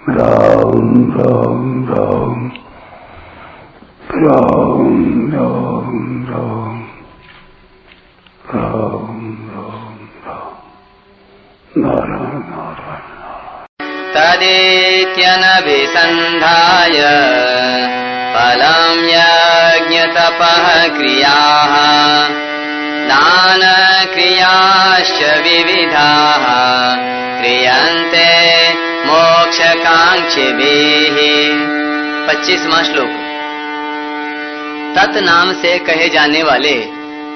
राम राम राम राम राम राम राम राम राम नारायण नारायण तदेत्यनभिसन्धाय फलं यज्ञतपः क्रियाः दानक्रियाश्च विविधाः क्रियन्ते मोक्षकांक्षिभिः। 25वां श्लोक। तत् नाम से कहे जाने वाले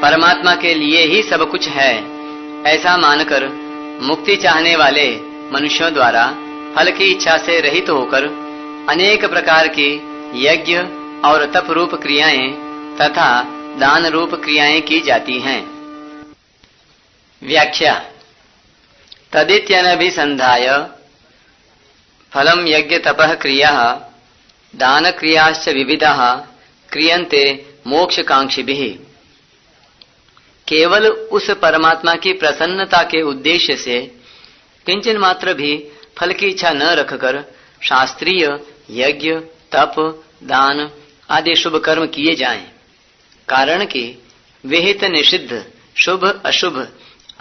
परमात्मा के लिए ही सब कुछ है, ऐसा मानकर मुक्ति चाहने वाले मनुष्यों द्वारा फल की इच्छा से रहित होकर अनेक प्रकार की यज्ञ और तप रूप क्रियाएं तथा दान रूप क्रियाएं की जाती हैं। व्याख्या। तदित्यनभिसन्धाय फलं यज्ञ तपः क्रियाः दान क्रियाश्च विविधाः क्रियन्ते मोक्षकांक्षिभिः। केवल उस परमात्मा की प्रसन्नता के उद्देश्य से किंचन मात्र भी फल की इच्छा न रखकर शास्त्रीय यज्ञ तप दान आदि शुभ कर्म किए जाएं। कारण कि विहित निषिद्ध शुभ अशुभ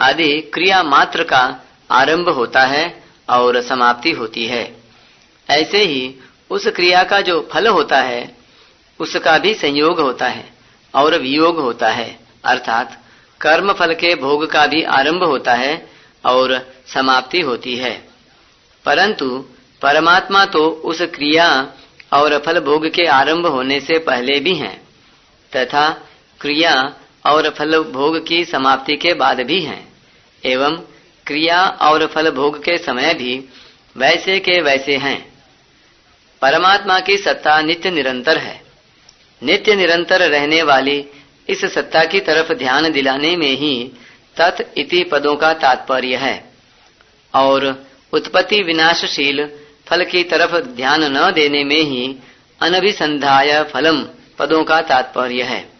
आदि क्रिया मात्र का आरंभ होता है और समाप्ति होती है। ऐसे ही उस क्रिया का जो फल होता है उसका भी संयोग होता है और वियोग होता है, अर्थात कर्म फल के भोग का भी आरंभ होता है और समाप्ति होती है। परंतु परमात्मा तो उस क्रिया और फल भोग के आरंभ होने से पहले भी हैं तथा क्रिया और फल भोग की समाप्ति के बाद भी हैं, एवं क्रिया और फल भोग के समय भी वैसे के वैसे हैं। परमात्मा की सत्ता नित्य निरंतर है। नित्य निरंतर रहने वाली इस सत्ता की तरफ ध्यान दिलाने में ही तत् इति पदों का तात्पर्य है और उत्पत्ति विनाशशील फल की तरफ ध्यान न देने में ही अनभिसंधाय फलम पदों का तात्पर्य है।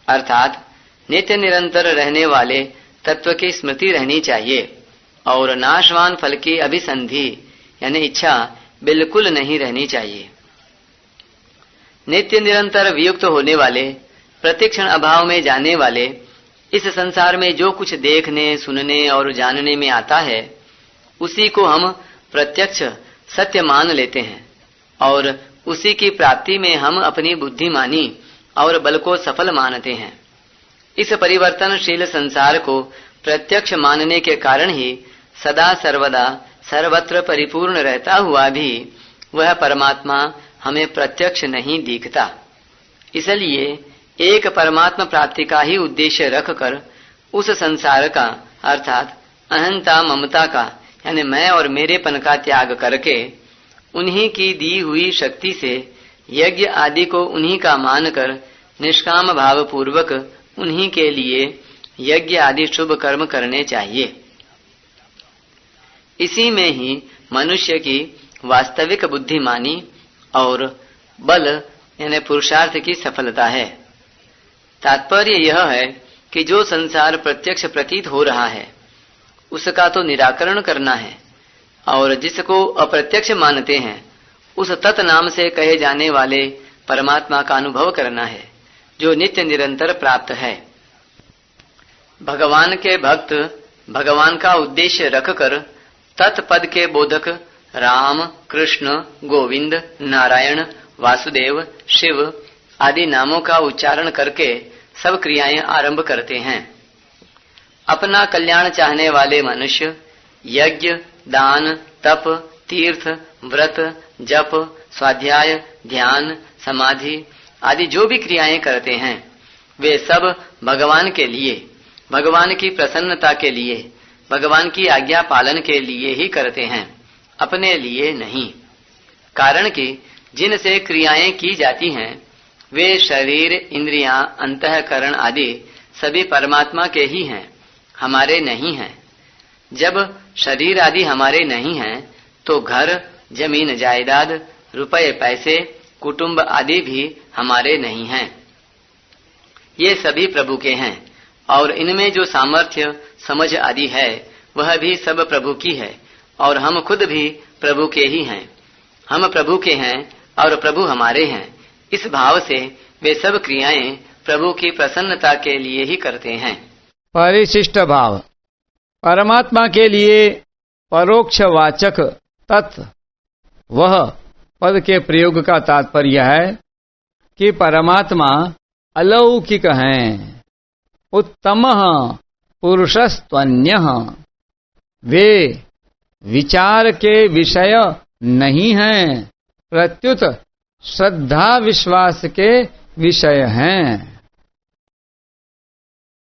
अर्थात नित्य निरंतर रहने वाले तत्व की स्मृति रहनी चाहिए और नाशवान फल की अभिसंधि यानी इच्छा बिल्कुल नहीं रहनी चाहिए। नित्य निरंतर वियुक्त होने वाले प्रतिक्षण अभाव में जाने वाले इस संसार में जो कुछ देखने सुनने और जानने में आता है उसी को हम प्रत्यक्ष सत्य मान लेते हैं और उसी की प्राप्ति में हम अपनी बुद्धिमानी और बल को सफल मानते हैं। इस परिवर्तनशील संसार को प्रत्यक्ष मानने के कारण ही सदा सर्वदा सर्वत्र परिपूर्ण रहता हुआ भी वह परमात्मा हमें प्रत्यक्ष नहीं दिखता। इसलिए एक परमात्मा प्राप्ति का ही उद्देश्य रखकर उस संसार का अर्थात अहंता ममता का यानी मैं और मेरेपन का त्याग करके उन्हीं की दी हुई शक्ति से यज्ञ आदि को उन्हीं का मानकर निष्काम भाव पूर्वक उन्हीं के लिए यज्ञ आदि शुभ कर्म करने चाहिए। इसी में ही मनुष्य की वास्तविक बुद्धिमानी और बल यानी पुरुषार्थ की सफलता है। तात्पर्य यह है कि जो संसार प्रत्यक्ष प्रतीत हो रहा है उसका तो निराकरण करना है और जिसको अप्रत्यक्ष मानते हैं उस तत् नाम से कहे जाने वाले परमात्मा का अनुभव करना है जो नित्य निरंतर प्राप्त है। भगवान के भक्त भगवान का उद्देश्य रखकर तत्पद के बोधक राम कृष्ण गोविंद नारायण वासुदेव शिव आदि नामों का उच्चारण करके सब क्रियाएं आरंभ करते हैं। अपना कल्याण चाहने वाले मनुष्य यज्ञ दान तप तीर्थ व्रत जप स्वाध्याय ध्यान समाधि आदि जो भी क्रियाएं करते हैं वे सब भगवान के लिए भगवान की प्रसन्नता के लिए भगवान की आज्ञा पालन के लिए ही करते हैं, अपने लिए नहीं। कारण कि जिनसे क्रियाएं की जाती हैं वे शरीर इंद्रियां अंतःकरण आदि सभी परमात्मा के ही हैं, हमारे नहीं हैं। जब शरीर आदि हमारे नहीं हैं तो घर जमीन जायदाद रुपए पैसे कुटुंब आदि भी हमारे नहीं हैं। ये सभी प्रभु के हैं और इनमें जो सामर्थ्य समझ आदि है वह भी सब प्रभु की है और हम खुद भी प्रभु के ही हैं। हम प्रभु के हैं और प्रभु हमारे हैं, इस भाव से वे सब क्रियाएं प्रभु की प्रसन्नता के लिए ही करते हैं। परिशिष्ट भाव परमात्मा के लिए परोक्ष वाचक तत् वह पद के प्रयोग का तात्पर्य है कि परमात्मा अलौकिक हैं, उत्तमः पुरुषस्त्वन्यः, वे विचार के विषय नहीं हैं, प्रत्युत श्रद्धा विश्वास के विषय हैं।